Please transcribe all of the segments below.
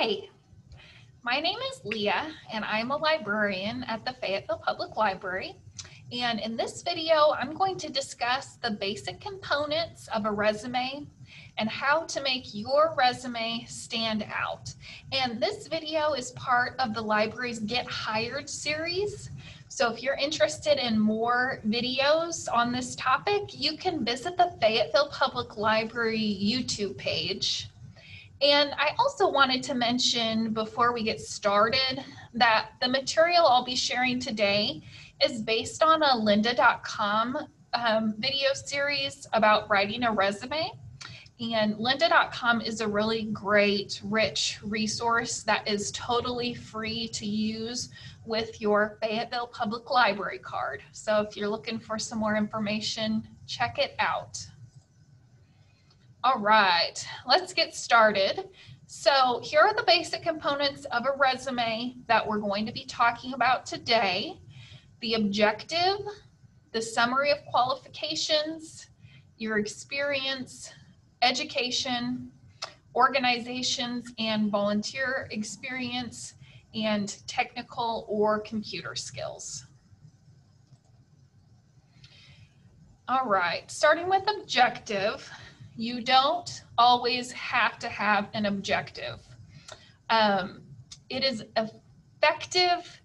Hi, my name is Leah and I'm a librarian at the Fayetteville Public Library. And in this video, I'm going to discuss the basic components of a resume and how to make your resume stand out. And this video is part of the library's Get Hired series. So if you're interested in more videos on this topic, you can visit the Fayetteville Public Library YouTube page. And I also wanted to mention before we get started that the material I'll be sharing today is based on a lynda.com video series about writing a resume. And lynda.com is a really great, rich resource that is totally free to use with your Fayetteville Public Library card. So if you're looking for some more information, check it out. All right, let's get started. So here are the basic components of a resume that we're going to be talking about today. The objective, the summary of qualifications, your experience, education, organizations and volunteer experience, and technical or computer skills. All right, starting with objective. You don't always have to have an objective. It is effective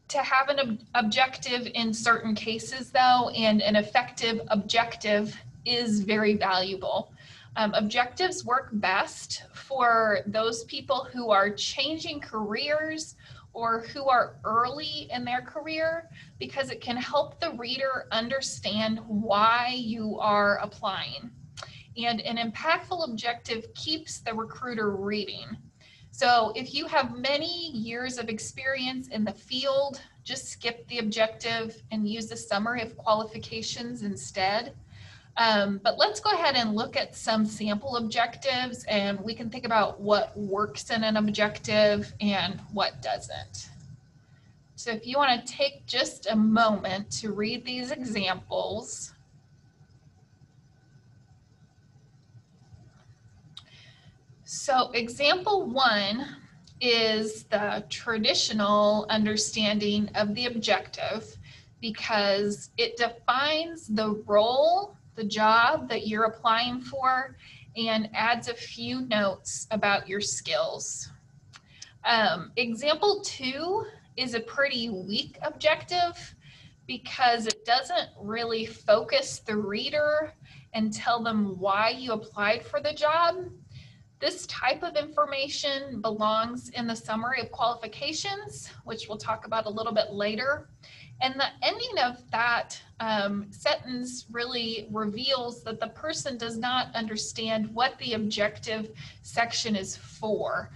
to have an objective in certain cases though, and an effective objective is very valuable. Objectives work best for those people who are changing careers or who are early in their career, because it can help the reader understand why you are applying. And an impactful objective keeps the recruiter reading. So if you have many years of experience in the field, just skip the objective and use the summary of qualifications instead. But let's go ahead and look at some sample objectives, and we can think about what works in an objective and what doesn't. So if you want to take just a moment to read these examples. So example 1 is the traditional understanding of the objective because it defines the role, the job that you're applying for, and adds a few notes about your skills. Example 2 is a pretty weak objective because it doesn't really focus the reader and tell them why you applied for the job. This type of information belongs in the summary of qualifications, which we'll talk about a little bit later. And the ending of that sentence really reveals that the person does not understand what the objective section is for.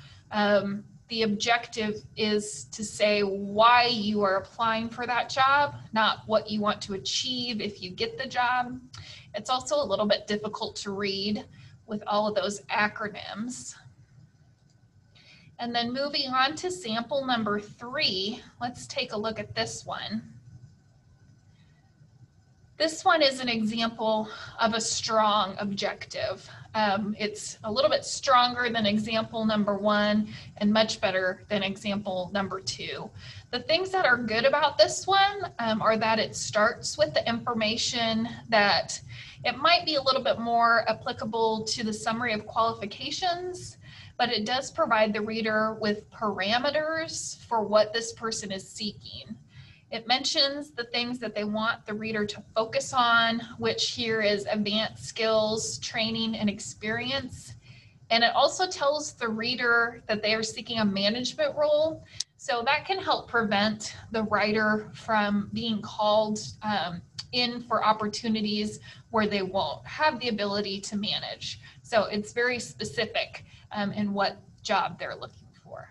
The objective is to say why you are applying for that job, not what you want to achieve if you get the job. It's also a little bit difficult to read with all of those acronyms. And then moving on to sample number 3, let's take a look at this one. This one is an example of a strong objective. It's a little bit stronger than example number 1 and much better than example number 2. The things that are good about this one are that it starts with the information that it might be a little bit more applicable to the summary of qualifications, but it does provide the reader with parameters for what this person is seeking. It mentions the things that they want the reader to focus on, which here is advanced skills, training, and experience. And it also tells the reader that they are seeking a management role. So that can help prevent the writer from being called in for opportunities where they won't have the ability to manage. So it's very specific in what job they're looking for.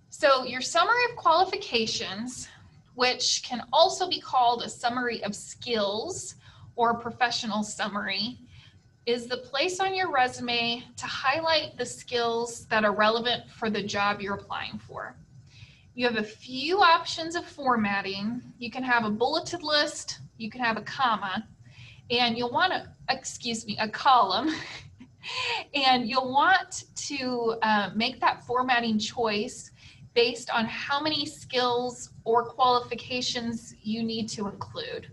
So your summary of qualifications, which can also be called a summary of skills or professional summary, is the place on your resume to highlight the skills that are relevant for the job you're applying for. You have a few options of formatting. You can have a bulleted list, you can have a comma, and you'll want to, a column, And you'll want to make that formatting choice based on how many skills or qualifications you need to include.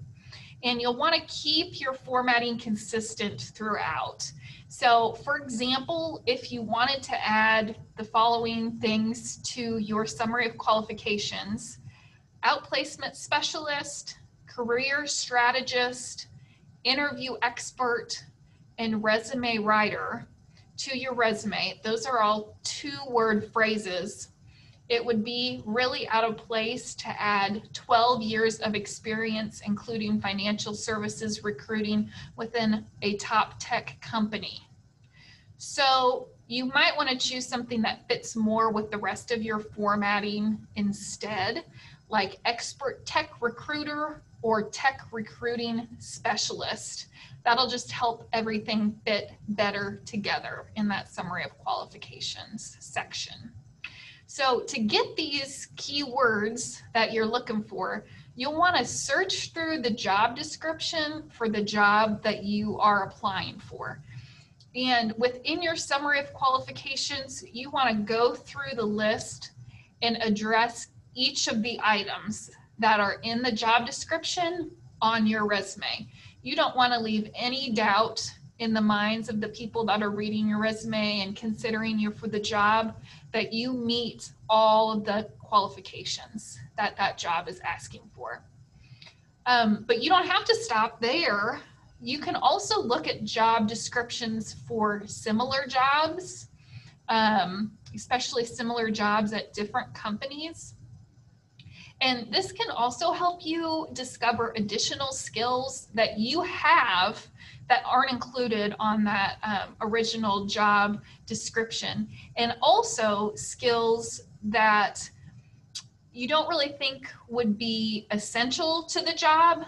And you'll want to keep your formatting consistent throughout. So for example, if you wanted to add the following things to your summary of qualifications: outplacement specialist, career strategist, interview expert, and resume writer to your resume, those are all 2-word phrases. It would be really out of place to add 12 years of experience, including financial services recruiting within a top tech company. So you might want to choose something that fits more with the rest of your formatting instead, like expert tech recruiter or tech recruiting specialist. That'll just help everything fit better together in that summary of qualifications section. So to get these keywords that you're looking for, you'll want to search through the job description for the job that you are applying for. And within your summary of qualifications, you want to go through the list and address each of the items that are in the job description on your resume. You don't want to leave any doubt in the minds of the people that are reading your resume and considering you for the job that you meet all of the qualifications that that job is asking for. But you don't have to stop there. You can also look at job descriptions for similar jobs, especially similar jobs at different companies. And this can also help you discover additional skills that you have that aren't included on that original job description, and also skills that you don't really think would be essential to the job,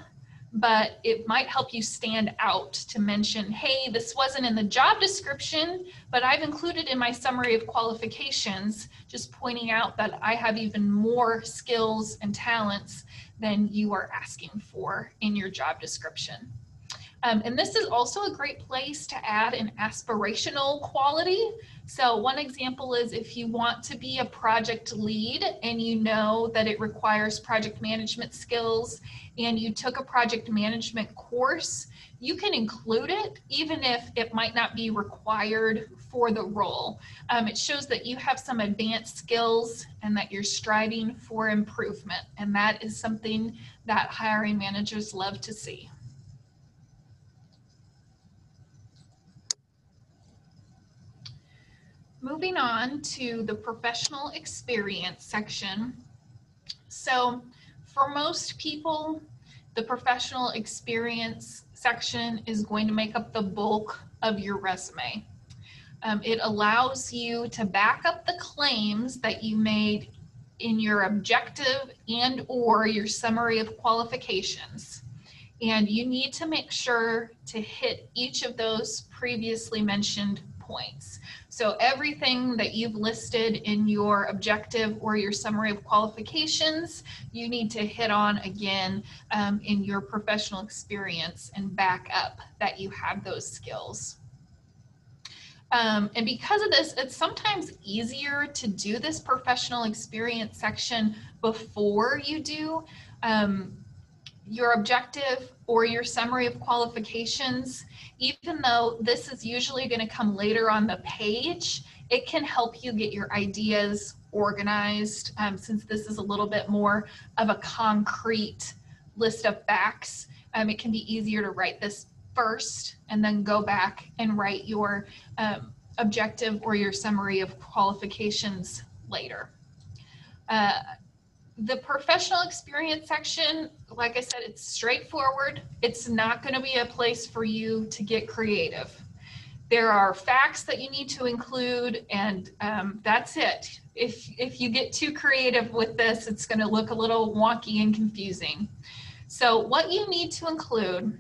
but it might help you stand out to mention, hey, this wasn't in the job description, but I've included in my summary of qualifications, just pointing out that I have even more skills and talents than you are asking for in your job description. And this is also a great place to add an aspirational quality. So one example is if you want to be a project lead and you know that it requires project management skills and you took a project management course, you can include it even if it might not be required for the role. It shows that you have some advanced skills and that you're striving for improvement. And that is something that hiring managers love to see. Moving on to the professional experience section. So for most people, the professional experience section is going to make up the bulk of your resume. It allows you to back up the claims that you made in your objective and or your summary of qualifications. And you need to make sure to hit each of those previously mentioned points. So everything that you've listed in your objective or your summary of qualifications, you need to hit on again in your professional experience and back up that you have those skills. And because of this, it's sometimes easier to do this professional experience section before you do your objective or your summary of qualifications. Even though this is usually going to come later on the page, it can help you get your ideas organized since this is a little bit more of a concrete list of facts. It can be easier to write this first and then go back and write your objective or your summary of qualifications later. The professional experience section, like I said, it's straightforward. It's not going to be a place for you to get creative. There are facts that you need to include, and that's it. If you get too creative with this, it's going to look a little wonky and confusing. So what you need to include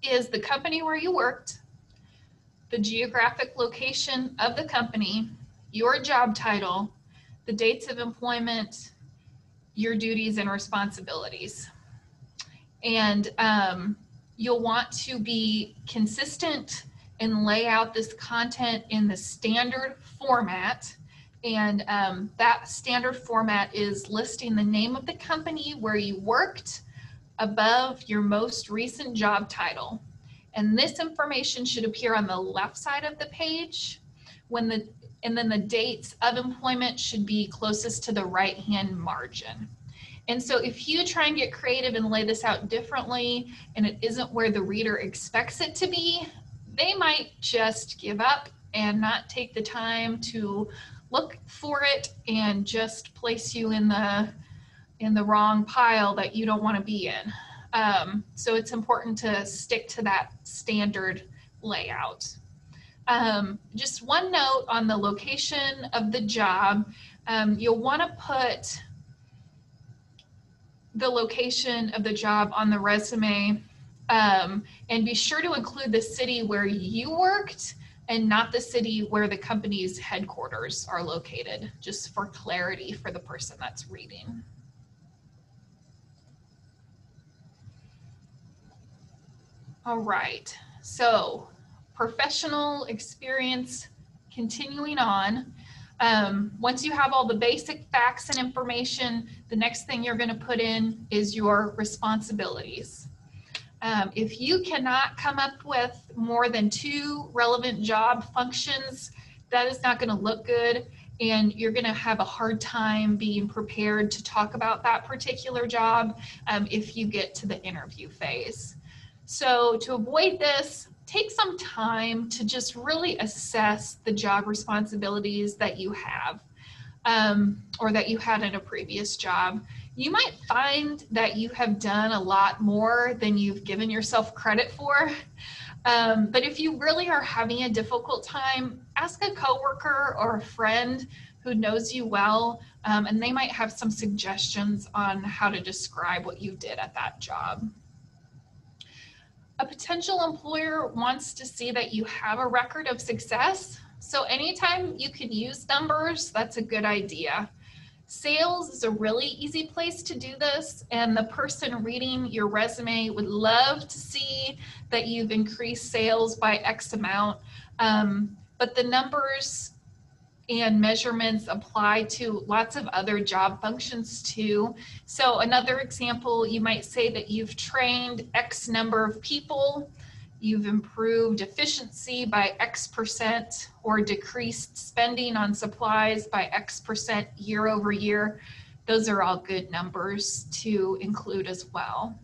is the company where you worked, the geographic location of the company, your job title, the dates of employment, your duties and responsibilities. And you'll want to be consistent and lay out this content in the standard format. And that standard format is listing the name of the company where you worked above your most recent job title. And this information should appear on the left side of the page and then the dates of employment should be closest to the right-hand margin. And so if you try and get creative and lay this out differently and it isn't where the reader expects it to be, they might just give up and not take the time to look for it and just place you in the wrong pile that you don't want to be in. So it's important to stick to that standard layout. Just one note on the location of the job, you'll want to put the location of the job on the resume, and be sure to include the city where you worked and not the city where the company's headquarters are located, just for clarity for the person that's reading. All right, so professional experience, continuing on. Once you have all the basic facts and information, the next thing you're going to put in is your responsibilities. If you cannot come up with more than 2 relevant job functions, that is not going to look good, and you're going to have a hard time being prepared to talk about that particular job if you get to the interview phase. So to avoid this, take some time to just really assess the job responsibilities that you have or that you had in a previous job. You might find that you have done a lot more than you've given yourself credit for. But if you really are having a difficult time, ask a coworker or a friend who knows you well, and they might have some suggestions on how to describe what you did at that job. A potential employer wants to see that you have a record of success. So anytime you can use numbers, that's a good idea. Sales is a really easy place to do this, and the person reading your resume would love to see that you've increased sales by X amount, but the numbers and measurements apply to lots of other job functions too. So another example, you might say that you've trained X number of people, you've improved efficiency by X%, or decreased spending on supplies by X% year over year. Those are all good numbers to include as well.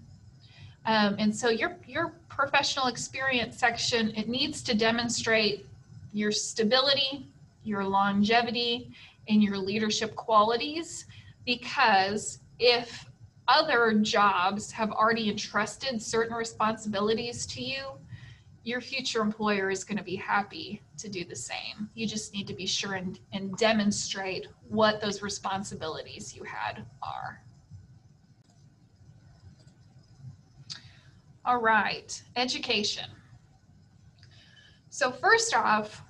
And so your professional experience section, it needs to demonstrate your stability, your longevity, and your leadership qualities, because if other jobs have already entrusted certain responsibilities to you, your future employer is going to be happy to do the same. You just need to be sure and demonstrate what those responsibilities you had are. All right, education. So first off,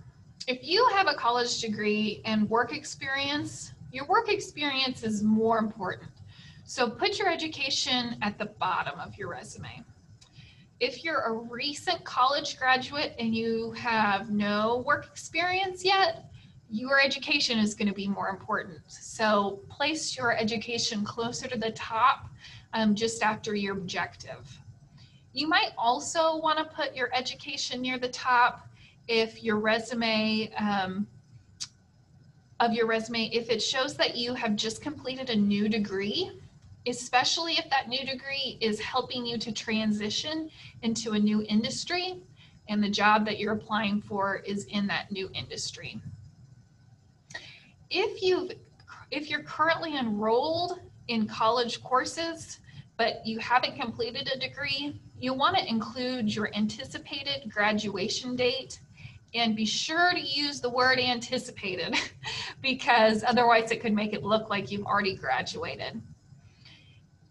if you have a college degree and work experience, your work experience is more important. So put your education at the bottom of your resume. If you're a recent college graduate and you have no work experience yet, your education is going to be more important. So place your education closer to the top, just after your objective. You might also want to put your education near the top if your resume, if it shows that you have just completed a new degree, especially if that new degree is helping you to transition into a new industry and the job that you're applying for is in that new industry. If you're currently enrolled in college courses, but you haven't completed a degree, you want to include your anticipated graduation date, and be sure to use the word anticipated because otherwise it could make it look like you've already graduated.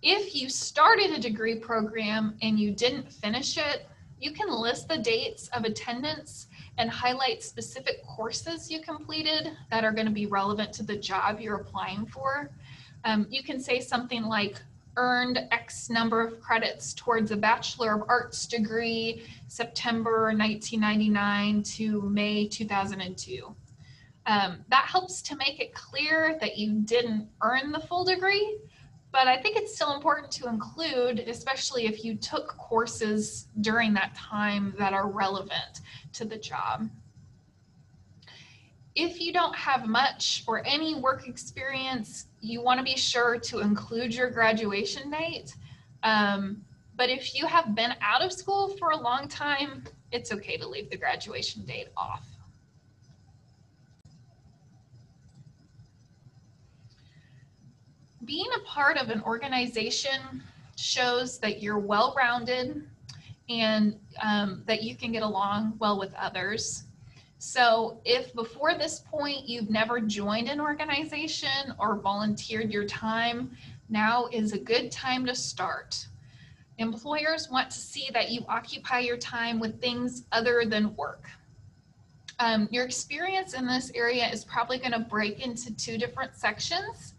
If you started a degree program and you didn't finish it, you can list the dates of attendance and highlight specific courses you completed that are going to be relevant to the job you're applying for. You can say something like earned X number of credits towards a Bachelor of Arts degree, September 1999 to May 2002. That helps to make it clear that you didn't earn the full degree, but I think it's still important to include, especially if you took courses during that time that are relevant to the job. If you don't have much or any work experience, you want to be sure to include your graduation date. But if you have been out of school for a long time, it's okay to leave the graduation date off. Being a part of an organization shows that you're well-rounded and that you can get along well with others. So if before this point you've never joined an organization or volunteered your time, now is a good time to start. Employers want to see that you occupy your time with things other than work. Your experience in this area is probably going to break into two different sections.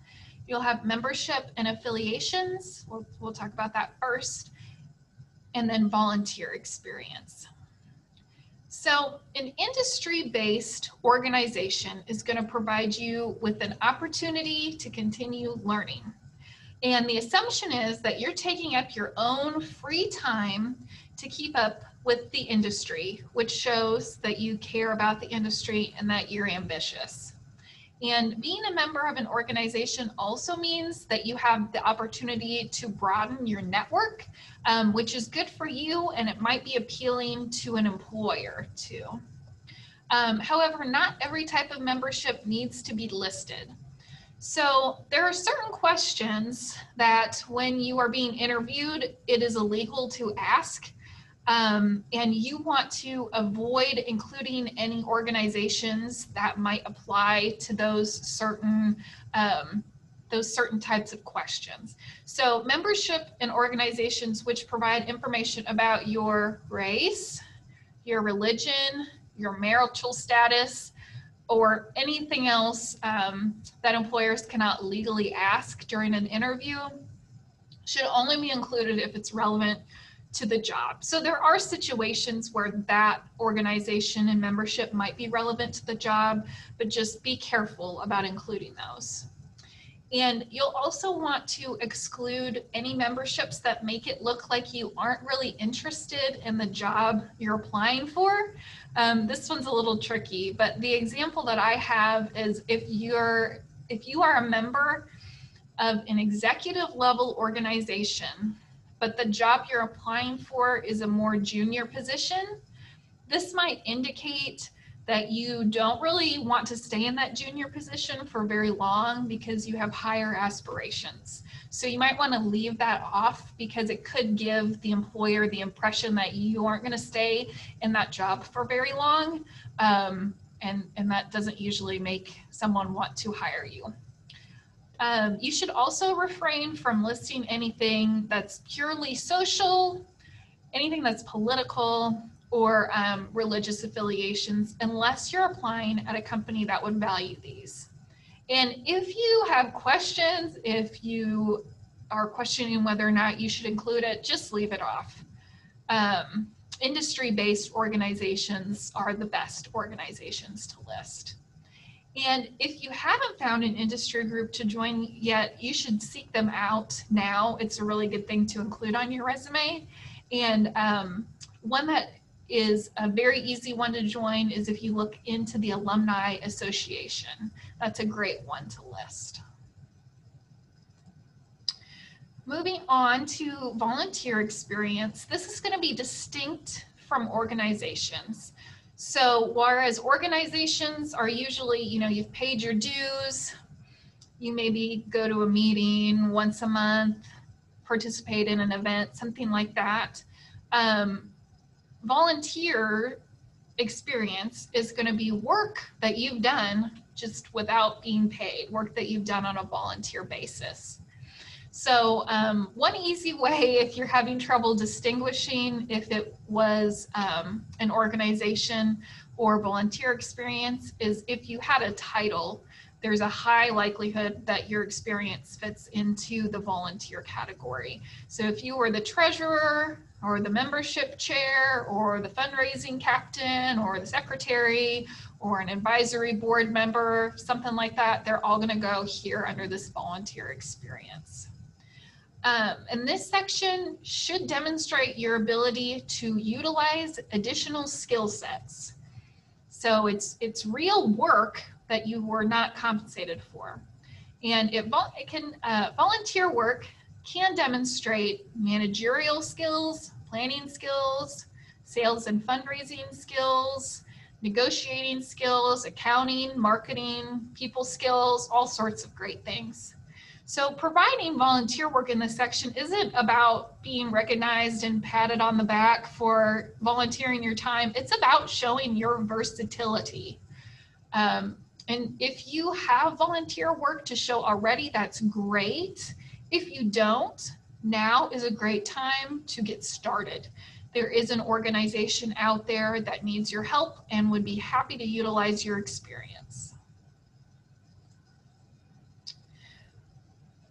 You'll have membership and affiliations. We'll talk about that first, and then volunteer experience. So an industry-based organization is going to provide you with an opportunity to continue learning. And the assumption is that you're taking up your own free time to keep up with the industry, which shows that you care about the industry and that you're ambitious. And being a member of an organization also means that you have the opportunity to broaden your network, which is good for you, and it might be appealing to an employer too. However, not every type of membership needs to be listed. So there are certain questions that when you are being interviewed, it is illegal to ask. And you want to avoid including any organizations that might apply to those certain types of questions. So membership in organizations which provide information about your race, your religion, your marital status, or anything else that employers cannot legally ask during an interview should only be included if it's relevant to the job. So there are situations where that organization and membership might be relevant to the job, but just be careful about including those. And you'll also want to exclude any memberships that make it look like you aren't really interested in the job you're applying for. This one's a little tricky, but the example that I have is if you are a member of an executive level organization, but the job you're applying for is a more junior position, this might indicate that you don't really want to stay in that junior position for very long because you have higher aspirations. So you might want to leave that off because it could give the employer the impression that you aren't going to stay in that job for very long, and that doesn't usually make someone want to hire you. You should also refrain from listing anything that's purely social, anything that's political, or religious affiliations, unless you're applying at a company that would value these. And if you have questions, if you are questioning whether or not you should include it, just leave it off. Industry-based organizations are the best organizations to list. And if you haven't found an industry group to join yet, you should seek them out now. It's a really good thing to include on your resume. And one that is a very easy one to join is if you look into the Alumni Association. That's a great one to list. Moving on to volunteer experience, this is going to be distinct from organizations. So whereas organizations are usually, you've paid your dues, you maybe go to a meeting once a month, participate in an event, something like that. Volunteer experience is going to be work that you've done just without being paid, work that you've done on a volunteer basis. So one easy way, if you're having trouble distinguishing if it was an organization or volunteer experience, is if you had a title. there's a high likelihood that your experience fits into the volunteer category. So if you were the treasurer or the membership chair or the fundraising captain or the secretary or an advisory board member, something like that, they're all going to go here under this volunteer experience. And this section should demonstrate your ability to utilize additional skill sets. So it's real work that you were not compensated for. And volunteer work can demonstrate managerial skills, planning skills, sales and fundraising skills, negotiating skills, accounting, marketing, people skills, all sorts of great things. So providing volunteer work in this section isn't about being recognized and patted on the back for volunteering your time. It's about showing your versatility. And if you have volunteer work to show already, that's great. If you don't, now is a great time to get started. There is an organization out there that needs your help and would be happy to utilize your experience.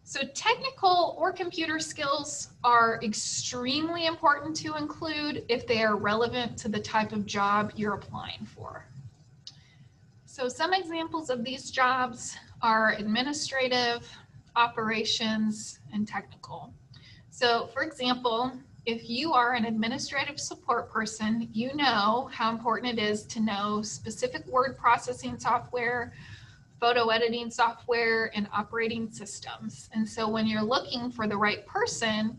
So technical or computer skills are extremely important to include if they are relevant to the type of job you're applying for. So some examples of these jobs are administrative, operations, and technical. So for example, if you are an administrative support person, you know how important it is to know specific word processing software, photo editing software, and operating systems. And so when you're looking for the right person,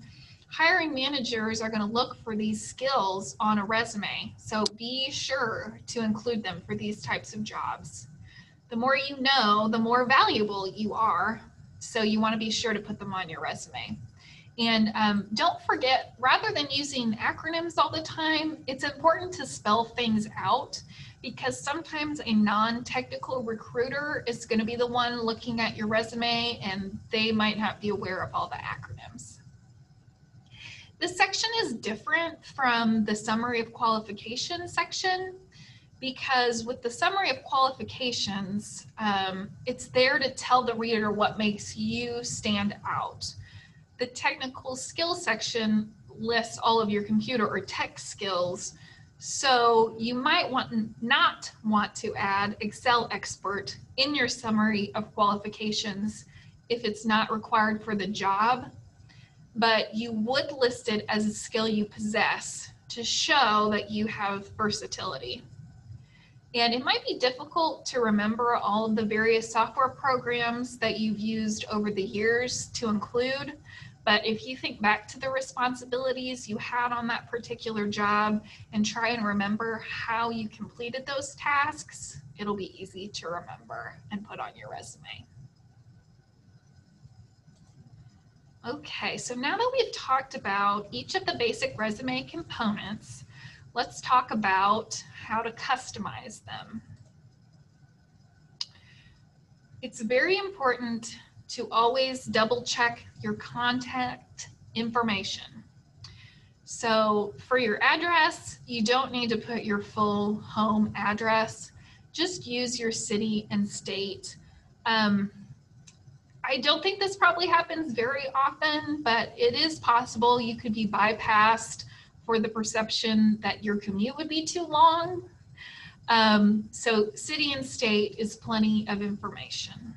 hiring managers are going to look for these skills on a resume. So be sure to include them for these types of jobs. The more you know, the more valuable you are. So you want to be sure to put them on your resume. And don't forget, rather than using acronyms all the time, it's important to spell things out, because sometimes a non-technical recruiter is going to be the one looking at your resume and they might not be aware of all the acronyms. This section is different from the summary of qualifications section, because with the summary of qualifications, it's there to tell the reader what makes you stand out. The technical skills section lists all of your computer or tech skills, so you might not want to add Excel expert in your summary of qualifications if it's not required for the job, but you would list it as a skill you possess to show that you have versatility. And it might be difficult to remember all of the various software programs that you've used over the years to include, but if you think back to the responsibilities you had on that particular job and try and remember how you completed those tasks, it'll be easy to remember and put on your resume. Okay, so now that we've talked about each of the basic resume components, let's talk about how to customize them. It's very important to always double check your contact information. So for your address, you don't need to put your full home address. Just use your city and state. I don't think this probably happens very often, but it is possible you could be bypassed for the perception that your commute would be too long. So city and state is plenty of information.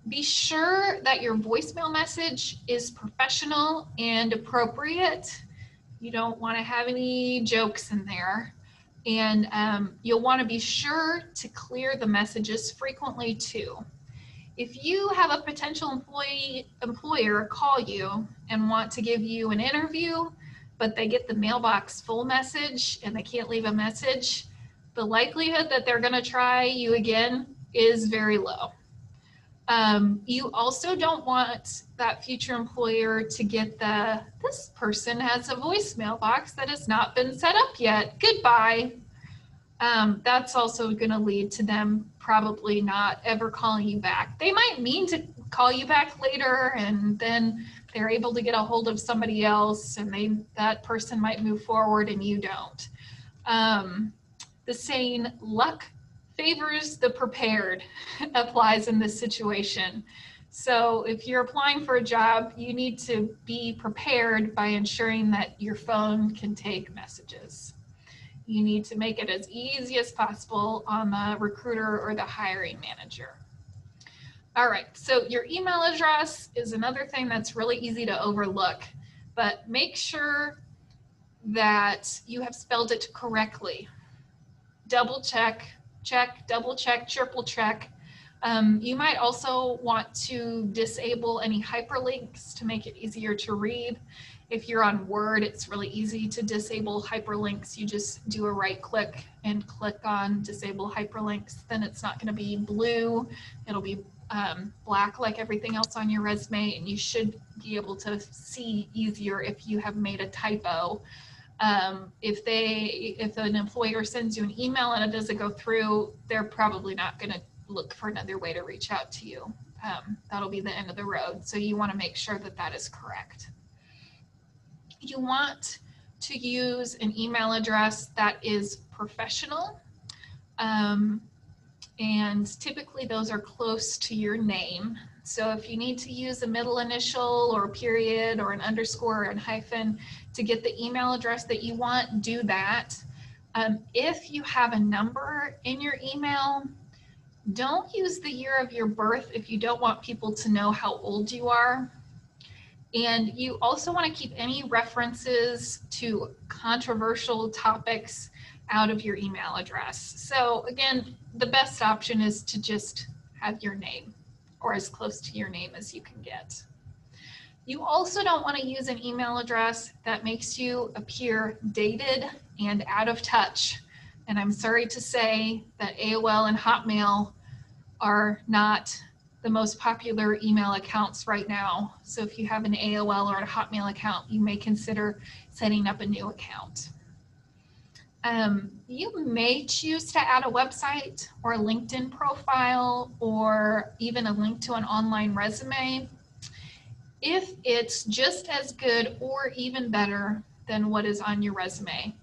Be sure that your voicemail message is professional and appropriate. You don't want to have any jokes in there. And you'll want to be sure to clear the messages frequently too. If you have a potential employer call you and want to give you an interview, but they get the mailbox full message and they can't leave a message, the likelihood that they're going to try you again is very low. You also don't want that future employer to get this person has a voicemail box that has not been set up yet. Goodbye. That's also going to lead to them probably not ever calling you back. They might mean to call you back later, and then they're able to get a hold of somebody else, and that person might move forward and you don't. The saying, luck favors the prepared applies in this situation. So if you're applying for a job, you need to be prepared by ensuring that your phone can take messages. You need to make it as easy as possible on the recruiter or the hiring manager. All right, so your email address is another thing that's really easy to overlook, but make sure that you have spelled it correctly. Double check, double check, triple check. You might also want to disable any hyperlinks to make it easier to read. If you're on Word, it's really easy to disable hyperlinks. You just do a right click and click on disable hyperlinks. Then it's not going to be blue. It'll be black like everything else on your resume, and you should be able to see easier if you have made a typo. If an employer sends you an email and it doesn't go through, they're probably not going to look for another way to reach out to you. That'll be the end of the road. So you want to make sure that that is correct. You want to use an email address that is professional. And typically those are close to your name. So if you need to use a middle initial or a period or an underscore or a hyphen to get the email address that you want, do that. If you have a number in your email, don't use the year of your birth if you don't want people to know how old you are. And you also want to keep any references to controversial topics out of your email address. So again, the best option is to just have your name, or as close to your name as you can get. You also don't want to use an email address that makes you appear dated and out of touch. And I'm sorry to say that AOL and Hotmail are not the most popular email accounts right now. So if you have an AOL or a Hotmail account, you may consider setting up a new account. You may choose to add a website or a LinkedIn profile or even a link to an online resume if it's just as good or even better than what is on your resume.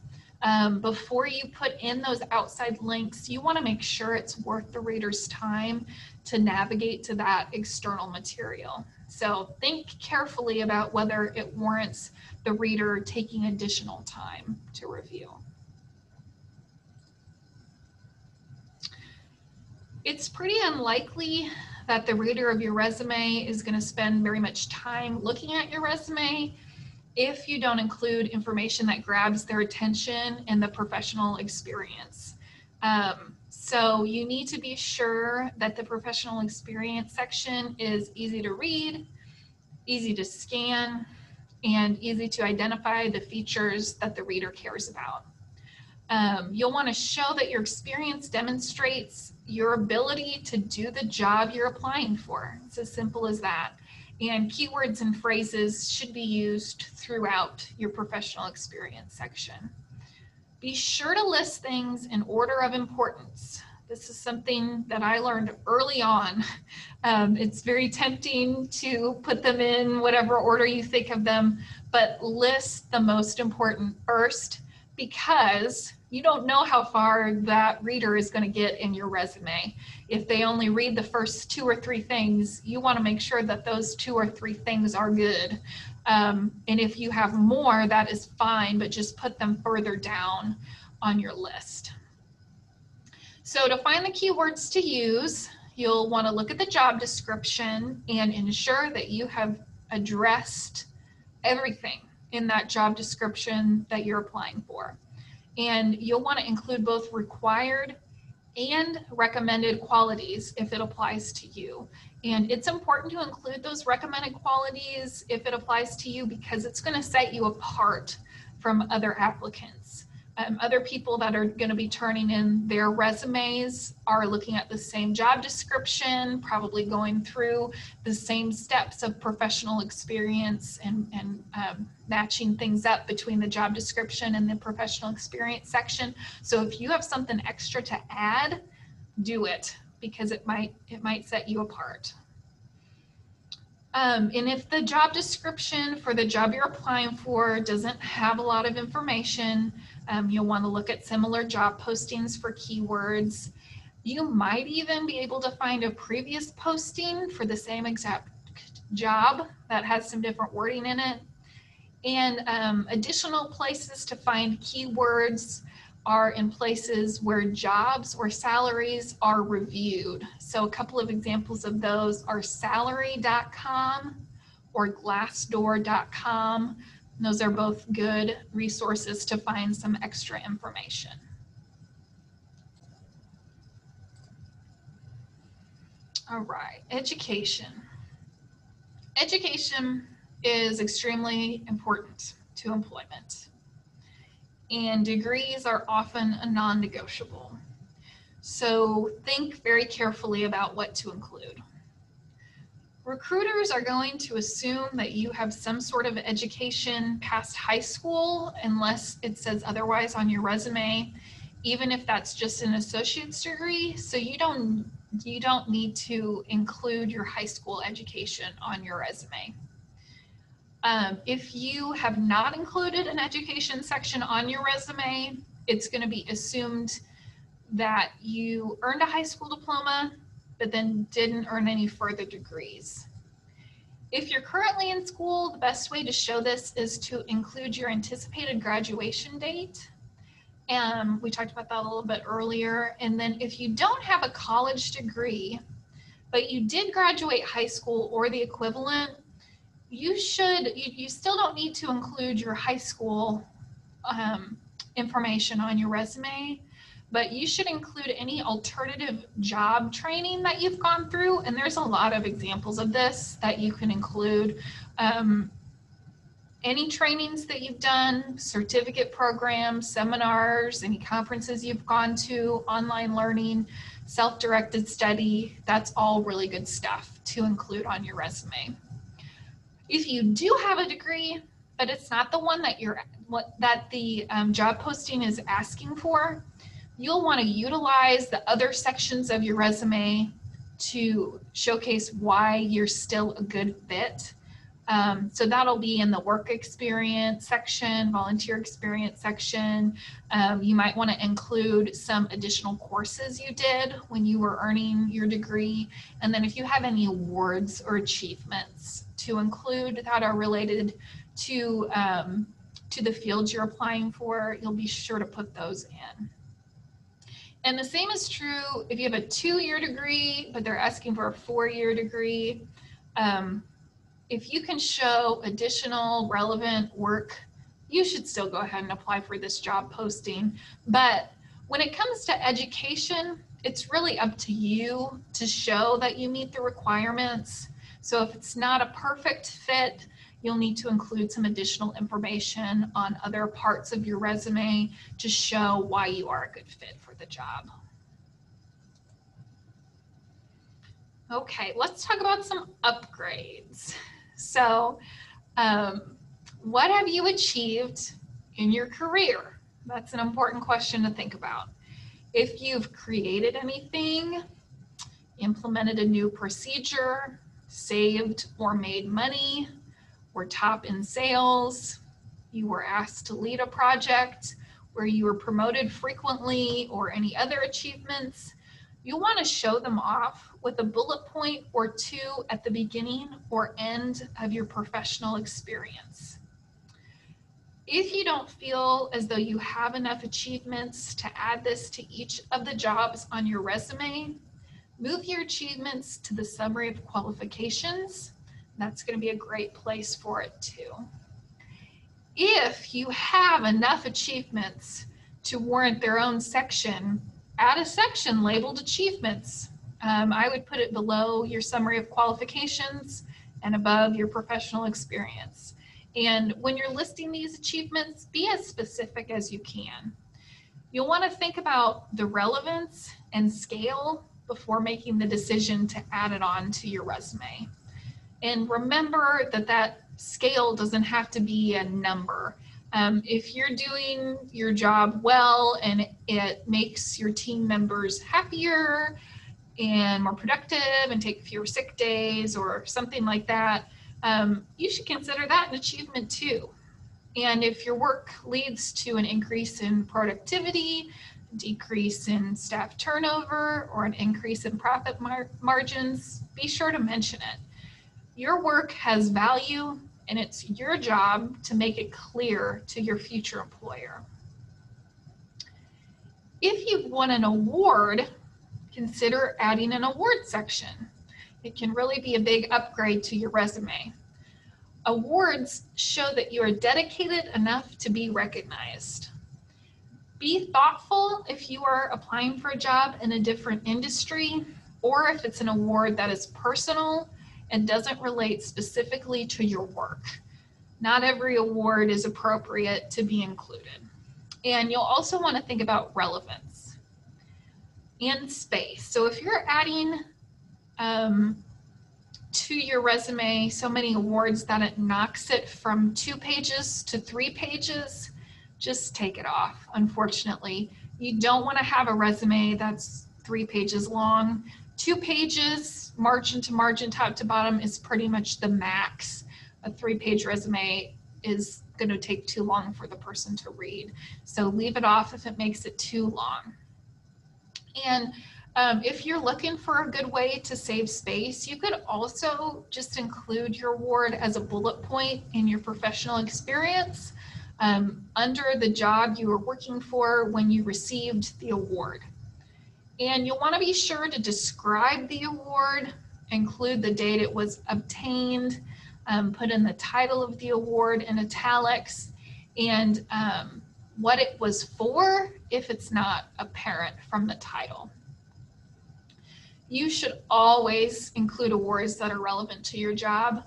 Before you put in those outside links, you want to make sure it's worth the reader's time to navigate to that external material. So think carefully about whether it warrants the reader taking additional time to review. It's pretty unlikely that the reader of your resume is going to spend very much time looking at your resume if you don't include information that grabs their attention in the professional experience. So you need to be sure that the professional experience section is easy to read, easy to scan, and easy to identify the features that the reader cares about. You'll want to show that your experience demonstrates your ability to do the job you're applying for. It's as simple as that. And keywords and phrases should be used throughout your professional experience section. Be sure to list things in order of importance. This is something that I learned early on. It's very tempting to put them in whatever order you think of them, but list the most important first, because you don't know how far that reader is going to get in your resume. If they only read the first 2 or 3 things, you want to make sure that those 2 or 3 things are good. And if you have more, that is fine, but just put them further down on your list. So to find the keywords to use, you'll want to look at the job description and ensure that you have addressed everything in that job description that you're applying for. And you'll want to include both required and recommended qualities if it applies to you. And it's important to include those recommended qualities if it applies to you, because it's going to set you apart from other applicants. Other people that are going to be turning in their resumes are looking at the same job description, probably going through the same steps of professional experience and matching things up between the job description and the professional experience section. So if you have something extra to add, do it, because it might set you apart. And if the job description for the job you're applying for doesn't have a lot of information, you'll want to look at similar job postings for keywords. You might even be able to find a previous posting for the same exact job that has some different wording in it. And additional places to find keywords are in places where jobs or salaries are reviewed. So a couple of examples of those are salary.com or glassdoor.com. Those are both good resources to find some extra information. All right, education. Education is extremely important to employment, and degrees are often a non-negotiable. So think very carefully about what to include. Recruiters are going to assume that you have some sort of education past high school, unless it says otherwise on your resume, even if that's just an associate's degree. So you don't need to include your high school education on your resume. If you have not included an education section on your resume, it's going to be assumed that you earned a high school diploma, but then didn't earn any further degrees. If you're currently in school, the best way to show this is to include your anticipated graduation date. We talked about that a little bit earlier. And then if you don't have a college degree, but you did graduate high school or the equivalent, you still don't need to include your high school information on your resume, but you should include any alternative job training that you've gone through. And there's a lot of examples of this that you can include. Any trainings that you've done, certificate programs, seminars, any conferences you've gone to, online learning, self-directed study, that's all really good stuff to include on your resume. If you do have a degree, but it's not the one that the job posting is asking for, you'll want to utilize the other sections of your resume to showcase why you're still a good fit. So that'll be in the work experience section, volunteer experience section. You might want to include some additional courses you did when you were earning your degree. And then if you have any awards or achievements to include that are related to the fields you're applying for, you'll be sure to put those in. And the same is true if you have a 2-year degree, but they're asking for a 4-year degree. If you can show additional relevant work, you should still go ahead and apply for this job posting. But when it comes to education, it's really up to you to show that you meet the requirements. So if it's not a perfect fit, you'll need to include some additional information on other parts of your resume to show why you are a good fit for the job. Okay, let's talk about some upgrades. So what have you achieved in your career? That's an important question to think about. If you've created anything, implemented a new procedure, saved or made money, were top in sales, you were asked to lead a project, where you were promoted frequently, or any other achievements, you'll want to show them off with a bullet point or two at the beginning or end of your professional experience. If you don't feel as though you have enough achievements to add this to each of the jobs on your resume, move your achievements to the summary of qualifications. That's going to be a great place for it too. If you have enough achievements to warrant their own section, add a section labeled achievements. I would put it below your summary of qualifications and above your professional experience. And when you're listing these achievements, be as specific as you can. You'll want to think about the relevance and scale before making the decision to add it on to your resume. And remember that scale doesn't have to be a number. If you're doing your job well and it makes your team members happier and more productive and take fewer sick days or something like that, you should consider that an achievement too. And if your work leads to an increase in productivity, decrease in staff turnover, or an increase in profit margins, be sure to mention it. Your work has value, and it's your job to make it clear to your future employer. If you've won an award, consider adding an award section. It can really be a big upgrade to your resume. Awards show that you are dedicated enough to be recognized. Be thoughtful if you are applying for a job in a different industry, or if it's an award that is personal and doesn't relate specifically to your work. Not every award is appropriate to be included. And you'll also want to think about relevance and space. So if you're adding to your resume so many awards that it knocks it from 2 pages to 3 pages, just take it off. Unfortunately, you don't want to have a resume that's 3 pages long. 2 pages, margin to margin, top to bottom, is pretty much the max. A 3-page resume is going to take too long for the person to read. So leave it off if it makes it too long. And if you're looking for a good way to save space, you could also just include your award as a bullet point in your professional experience under the job you were working for when you received the award. And you'll want to be sure to describe the award, include the date it was obtained, put in the title of the award in italics, and what it was for if it's not apparent from the title. You should always include awards that are relevant to your job,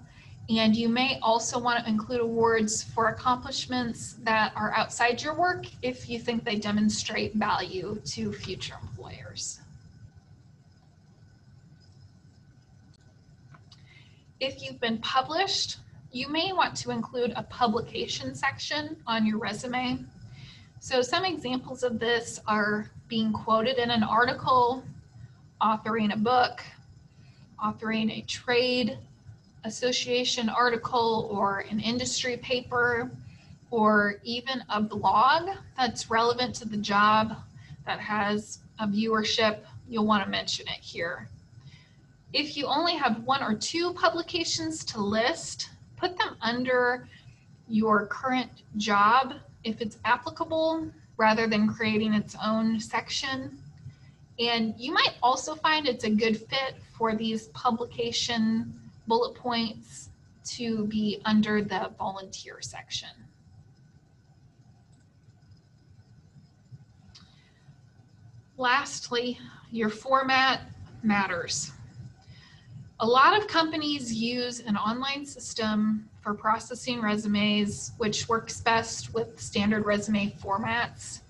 and you may also want to include awards for accomplishments that are outside your work if you think they demonstrate value to future employers. If you've been published, you may want to include a publication section on your resume. So some examples of this are being quoted in an article, authoring a book, authoring a trade association article or an industry paper, or even a blog that's relevant to the job that has a viewership. You'll want to mention it here. If you only have 1 or 2 publications to list, put them under your current job if it's applicable, rather than creating its own section. And you might also find it's a good fit for these publication bullet points to be under the volunteer section. Lastly, your format matters. A lot of companies use an online system for processing resumes, which works best with standard resume formats,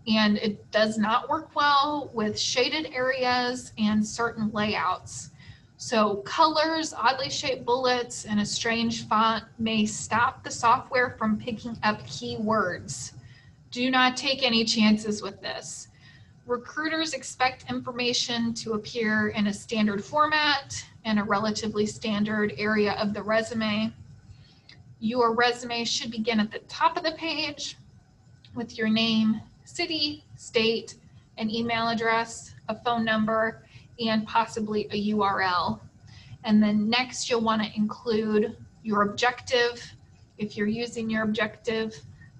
and it does not work well with shaded areas and certain layouts. So colors, oddly shaped bullets, and a strange font may stop the software from picking up keywords. Do not take any chances with this. Recruiters expect information to appear in a standard format and a relatively standard area of the resume. Your resume should begin at the top of the page with your name, city, state, an email address, a phone number, and possibly a URL. And then next you'll want to include your objective, if you're using your objective,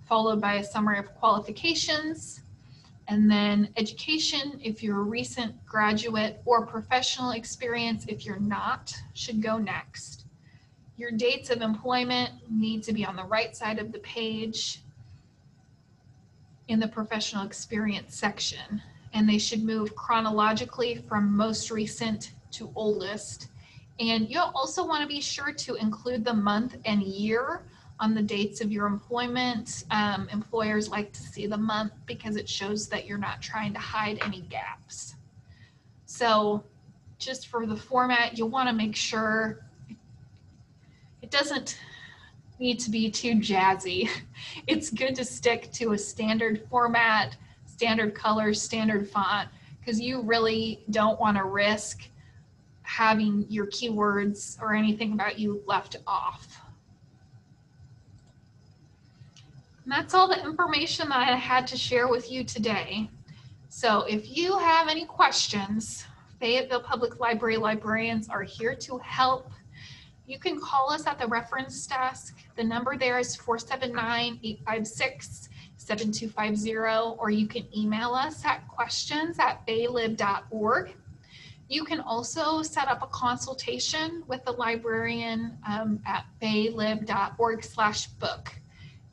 followed by a summary of qualifications, and then education if you're a recent graduate, or professional experience if you're not, should go next. Your dates of employment need to be on the right side of the page in the professional experience section, and they should move chronologically from most recent to oldest. And you'll also want to be sure to include the month and year on the dates of your employment. Employers like to see the month because it shows that you're not trying to hide any gaps. So just for the format, you'll want to make sure it doesn't need to be too jazzy. It's good to stick to a standard format, standard colors, standard font, because you really don't want to risk having your keywords or anything about you left off. And that's all the information that I had to share with you today. So if you have any questions, Fayetteville Public Library librarians are here to help. You can call us at the reference desk. The number there is 479-856-7250, or you can email us at questions@baylib.org. You can also set up a consultation with the librarian at baylib.org/book.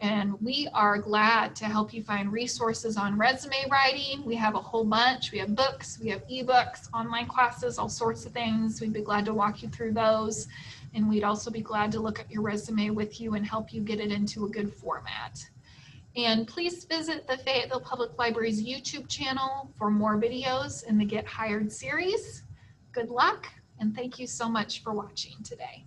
And we are glad to help you find resources on resume writing. We have a whole bunch. We have books, we have ebooks, online classes, all sorts of things. We'd be glad to walk you through those. And we'd also be glad to look at your resume with you and help you get it into a good format. And please visit the Fayetteville Public Library's YouTube channel for more videos in the Get Hired series. Good luck, and thank you so much for watching today.